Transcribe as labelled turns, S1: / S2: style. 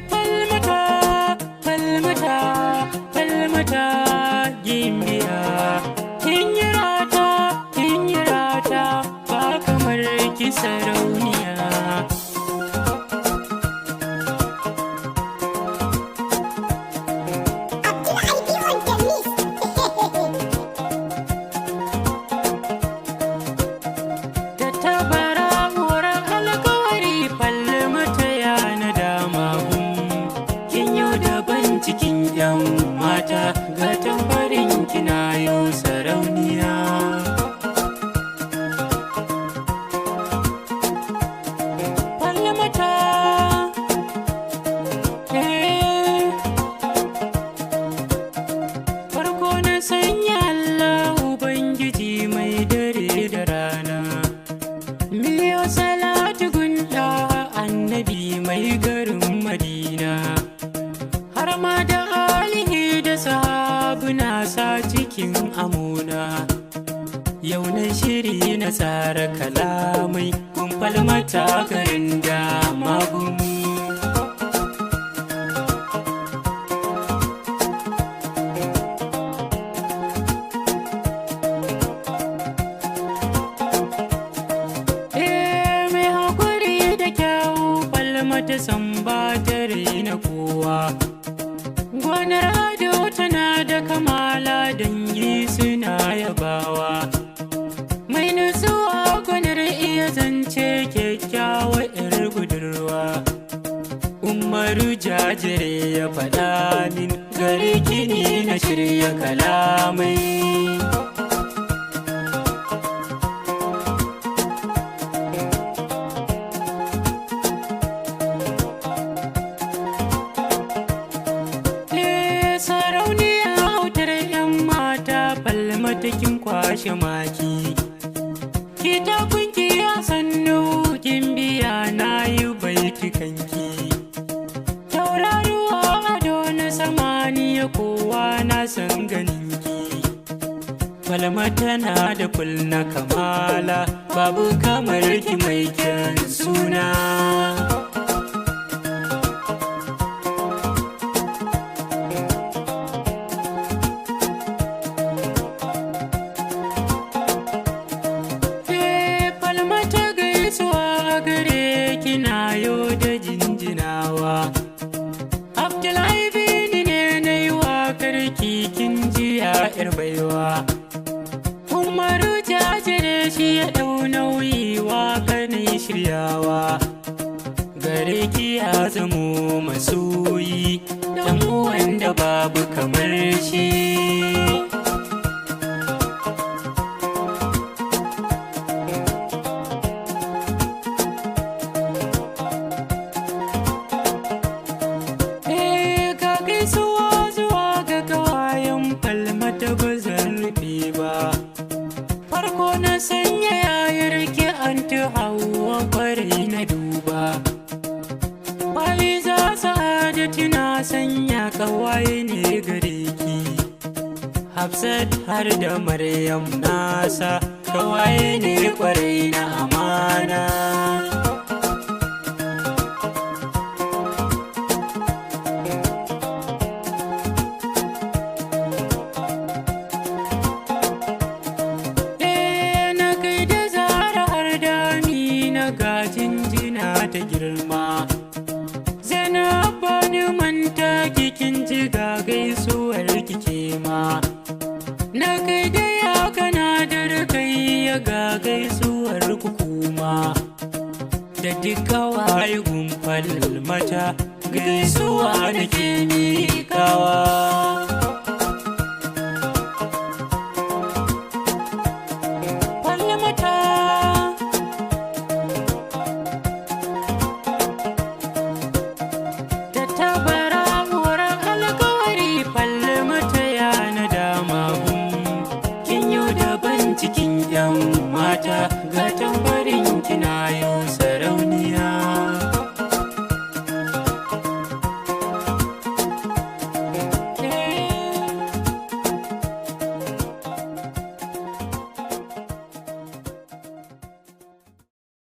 S1: Falmata, falmata, falmata gimbiya. Kin yi rata, ba kamar ki sarauniya. Da tabara wurin alkawari falmata ya na dama kin yau daban cikin 'yan mata ga tambarin kina yau sarauniya. Falmata, farko na sanya Allah Ubangiji mai dare da rana. Miyo salatu gunta annabi mai garin Madina. Har ma da alihi da sahabuna sa cikin amuna. Yau na shiri na tsara kalamai kun falmata garin dama gun. Mai haƙuri da kyawu falmata san ba ta raina kowa. Gwanar ado tana da kamala dangi suna yabawa. Mai nutsuwa gwanar iya zance kyakkyawa 'yar budurwa. Umaru jajire ya faɗa min gari kini na shirya kalamai. Sarauniya autar 'yan mata falmata kin kwashe maki. Ki ta kunki a sannu gimbiya na yi baiti kanki. Tauraruwa ado na samaniya kowa na san ganinki. Falmata na da na kamala babu kamar ki mai kyan suna. Yau da jinjinawa Abdullahi ne na yi waƙar kikin jiya 'yar baiwa. Umaru jajire shi ya ɗau nauyi waƙar na yi shiryawa. Gare ki ya zamo masoyi dan uwan da babu kamar shi. Farko na sanya yayar ki an hawa kwarai na duba. Faiza Sa'adatu na sanya kawaye ne gare ki. Hafsat har da Maryam nasa kawaye ne kwarai na amana. Jinjina ta girma Zainab bani manta kikin ji ga gaisuwar kike ma. Na kai da ya kana da kai ya ga gaisuwar kuma. Da duka waye falmata gaisuwa da ke miƙawa.